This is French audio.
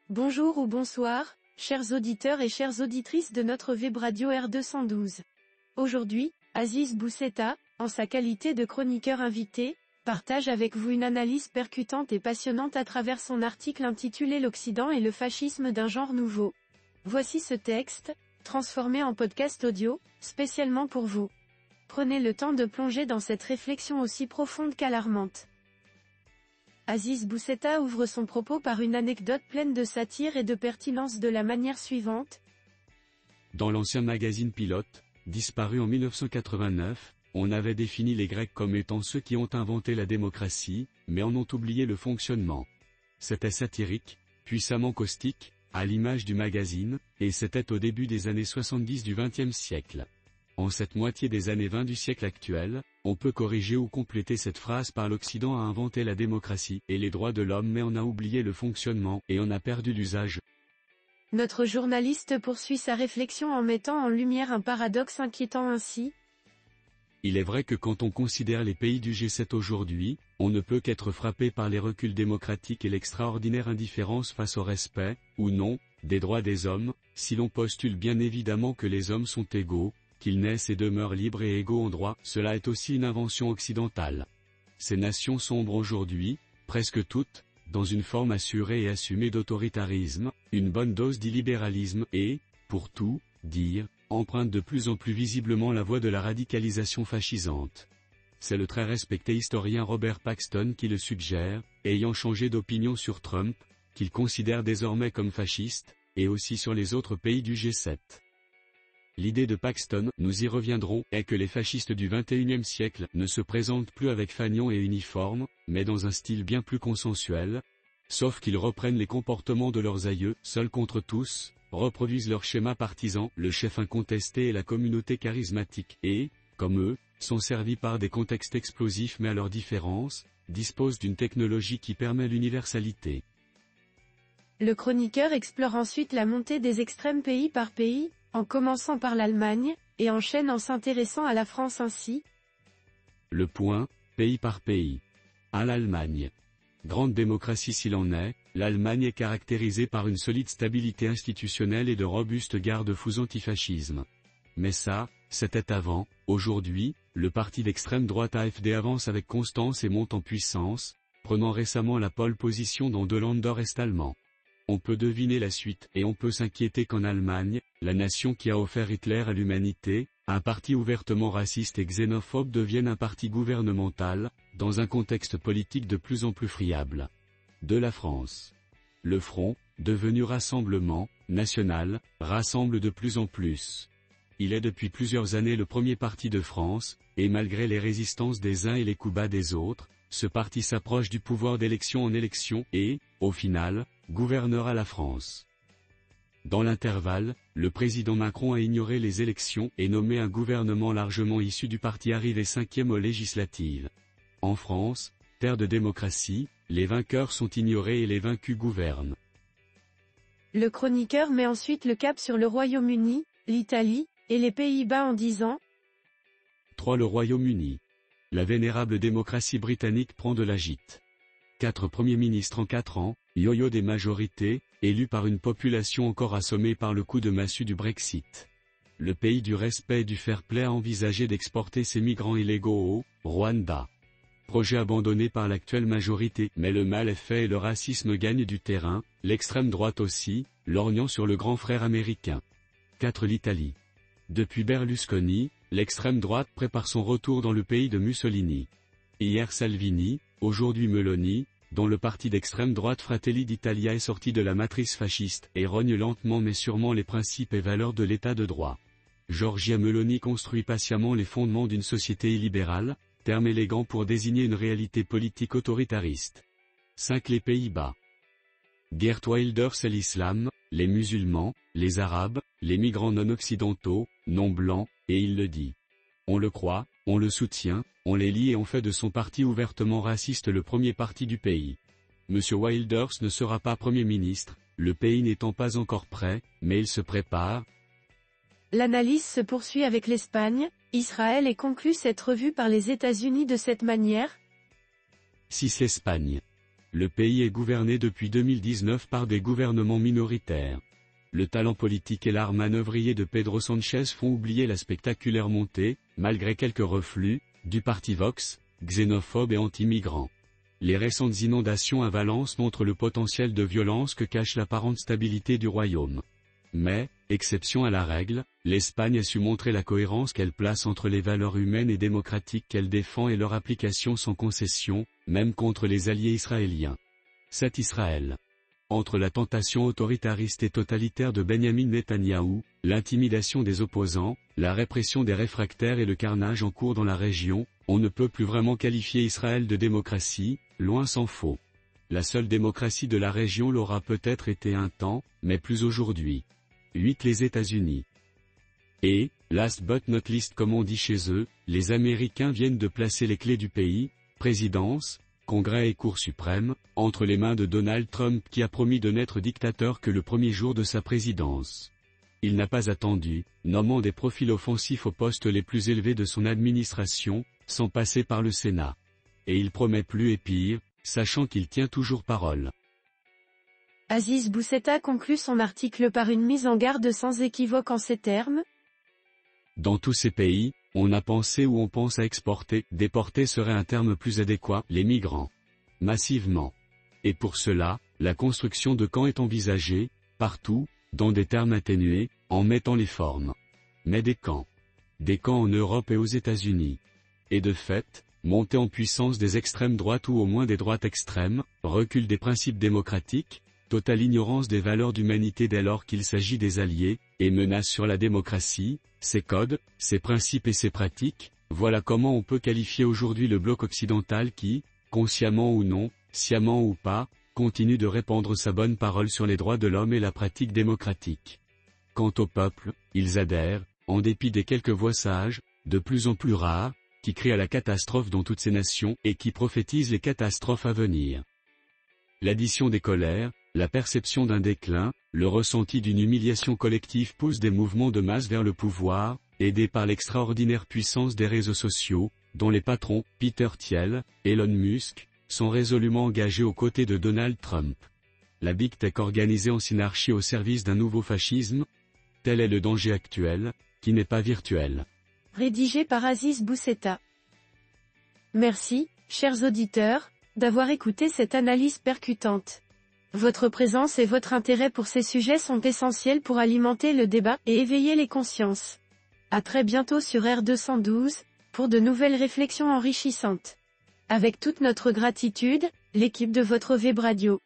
Bonjour ou bonsoir, chers auditeurs et chères auditrices de notre web radio R212. Aujourd'hui, Aziz Bousseta, en sa qualité de chroniqueur invité, partage avec vous une analyse percutante et passionnante à travers son article intitulé L'Occident et le fascisme d'un genre nouveau. Voici ce texte, transformé en podcast audio, spécialement pour vous. Prenez le temps de plonger dans cette réflexion aussi profonde qu'alarmante. Aziz Bousseta ouvre son propos par une anecdote pleine de satire et de pertinence de la manière suivante. Dans l'ancien magazine Pilote, disparu en 1989, on avait défini les Grecs comme étant ceux qui ont inventé la démocratie, mais en ont oublié le fonctionnement. C'était satirique, puissamment caustique, à l'image du magazine, et c'était au début des années 70 du XXe siècle. En cette moitié des années 20 du siècle actuel, on peut corriger ou compléter cette phrase par l'Occident a inventé la démocratie et les droits de l'homme mais on a oublié le fonctionnement et on a perdu l'usage. Notre journaliste poursuit sa réflexion en mettant en lumière un paradoxe inquiétant ainsi. Il est vrai que quand on considère les pays du G7 aujourd'hui, on ne peut qu'être frappé par les reculs démocratiques et l'extraordinaire indifférence face au respect, ou non, des droits des hommes, si l'on postule bien évidemment que les hommes sont égaux, qu'ils naissent et demeurent libres et égaux en droit, cela est aussi une invention occidentale. Ces nations sombrent aujourd'hui, presque toutes, dans une forme assurée et assumée d'autoritarisme, une bonne dose d'illibéralisme et, pour tout dire, empruntent de plus en plus visiblement la voie de la radicalisation fascisante. C'est le très respecté historien Robert Paxton qui le suggère, ayant changé d'opinion sur Trump, qu'il considère désormais comme fasciste, et aussi sur les autres pays du G7. L'idée de Paxton, nous y reviendrons, est que les fascistes du XXIe siècle ne se présentent plus avec fanion et uniforme, mais dans un style bien plus consensuel, sauf qu'ils reprennent les comportements de leurs aïeux, seuls contre tous, reproduisent leur schéma partisan, le chef incontesté et la communauté charismatique, et, comme eux, sont servis par des contextes explosifs mais à leur différence, disposent d'une technologie qui permet l'universalité. Le chroniqueur explore ensuite la montée des extrêmes pays par pays, en commençant par l'Allemagne, et enchaîne en s'intéressant à la France ainsi. Le point, pays par pays. À l'Allemagne. Grande démocratie s'il en est, l'Allemagne est caractérisée par une solide stabilité institutionnelle et de robustes garde-fous antifascisme. Mais ça, c'était avant. Aujourd'hui, le parti d'extrême droite AfD avance avec constance et monte en puissance, prenant récemment la pole position dans deux Länder est-allemand. On peut deviner la suite et on peut s'inquiéter qu'en Allemagne, la nation qui a offert Hitler à l'humanité, un parti ouvertement raciste et xénophobe devienne un parti gouvernemental, dans un contexte politique de plus en plus friable. De la France. Le Front, devenu Rassemblement national, rassemble de plus en plus. Il est depuis plusieurs années le premier parti de France, et malgré les résistances des uns et les coups bas des autres, ce parti s'approche du pouvoir d'élection en élection et, au final, gouvernera la France. Dans l'intervalle, le président Macron a ignoré les élections et nommé un gouvernement largement issu du parti arrivé 5e aux législatives. En France, terre de démocratie, les vainqueurs sont ignorés et les vaincus gouvernent. Le chroniqueur met ensuite le cap sur le Royaume-Uni, l'Italie, et les Pays-Bas en disant 3. Le Royaume-Uni. La vénérable démocratie britannique prend de la gîte. 4 premiers ministres en 4 ans, yo-yo des majorités, élus par une population encore assommée par le coup de massue du Brexit. Le pays du respect et du fair-play a envisagé d'exporter ses migrants illégaux au Rwanda. Projet abandonné par l'actuelle majorité, mais le mal est fait et le racisme gagne du terrain, l'extrême droite aussi, lorgnant sur le grand frère américain. 4. L'Italie. Depuis Berlusconi, l'extrême droite prépare son retour dans le pays de Mussolini. Hier Salvini, aujourd'hui Meloni, dont le parti d'extrême droite Fratelli d'Italia est sorti de la matrice fasciste et rogne lentement mais sûrement les principes et valeurs de l'état de droit. Giorgia Meloni construit patiemment les fondements d'une société illibérale, terme élégant pour désigner une réalité politique autoritariste. 5. Les Pays-Bas. Geert Wilders et l'islam, les musulmans, les arabes, les migrants non occidentaux, non blancs, et il le dit. On le croit, on le soutient, on les lie et on fait de son parti ouvertement raciste le premier parti du pays. Monsieur Wilders ne sera pas Premier ministre, le pays n'étant pas encore prêt, mais il se prépare. L'analyse se poursuit avec l'Espagne, Israël et conclut cette revue par les États-Unis de cette manière. 6. L'Espagne. Le pays est gouverné depuis 2019 par des gouvernements minoritaires. Le talent politique et l'art manœuvrier de Pedro Sanchez font oublier la spectaculaire montée, malgré quelques reflux, du parti Vox, xénophobe et anti-migrant. Les récentes inondations à Valence montrent le potentiel de violence que cache l'apparente stabilité du royaume. Mais, exception à la règle, l'Espagne a su montrer la cohérence qu'elle place entre les valeurs humaines et démocratiques qu'elle défend et leur application sans concession, même contre les alliés israéliens. C'est Israël. Entre la tentation autoritariste et totalitaire de Benyamin Netanyahou, l'intimidation des opposants, la répression des réfractaires et le carnage en cours dans la région, on ne peut plus vraiment qualifier Israël de démocratie, loin s'en faut. La seule démocratie de la région l'aura peut-être été un temps, mais plus aujourd'hui. 8. Les États-Unis. Et, last but not least comme on dit chez eux, les Américains viennent de placer les clés du pays, présidence, Congrès et Cour suprême, entre les mains de Donald Trump qui a promis de n'être dictateur que le premier jour de sa présidence. Il n'a pas attendu, nommant des profils offensifs aux postes les plus élevés de son administration, sans passer par le Sénat. Et il promet plus et pire, sachant qu'il tient toujours parole. Aziz Boussetta conclut son article par une mise en garde sans équivoque en ces termes. Dans tous ces pays, on a pensé ou on pense à exporter, déporter serait un terme plus adéquat, les migrants. Massivement. Et pour cela, la construction de camps est envisagée, partout, dans des termes atténués, en mettant les formes. Mais des camps. Des camps en Europe et aux États-Unis. Et de fait, montée en puissance des extrêmes droites ou au moins des droites extrêmes, recul des principes démocratiques, totale ignorance des valeurs d'humanité dès lors qu'il s'agit des alliés, et menace sur la démocratie, ses codes, ses principes et ses pratiques, voilà comment on peut qualifier aujourd'hui le bloc occidental qui, consciemment ou non, sciemment ou pas, continue de répandre sa bonne parole sur les droits de l'homme et la pratique démocratique. Quant au peuple, ils adhèrent, en dépit des quelques voix sages, de plus en plus rares, qui crient à la catastrophe dans toutes ces nations et qui prophétisent les catastrophes à venir. L'addition des colères, la perception d'un déclin, le ressenti d'une humiliation collective poussent des mouvements de masse vers le pouvoir, aidés par l'extraordinaire puissance des réseaux sociaux, dont les patrons, Peter Thiel, Elon Musk, sont résolument engagés aux côtés de Donald Trump. La Big Tech organisée en synarchie au service d'un nouveau fascisme, tel est le danger actuel, qui n'est pas virtuel. Rédigé par Aziz Boussetta. Merci, chers auditeurs, d'avoir écouté cette analyse percutante. Votre présence et votre intérêt pour ces sujets sont essentiels pour alimenter le débat et éveiller les consciences. À très bientôt sur R212, pour de nouvelles réflexions enrichissantes. Avec toute notre gratitude, l'équipe de votre Web Radio.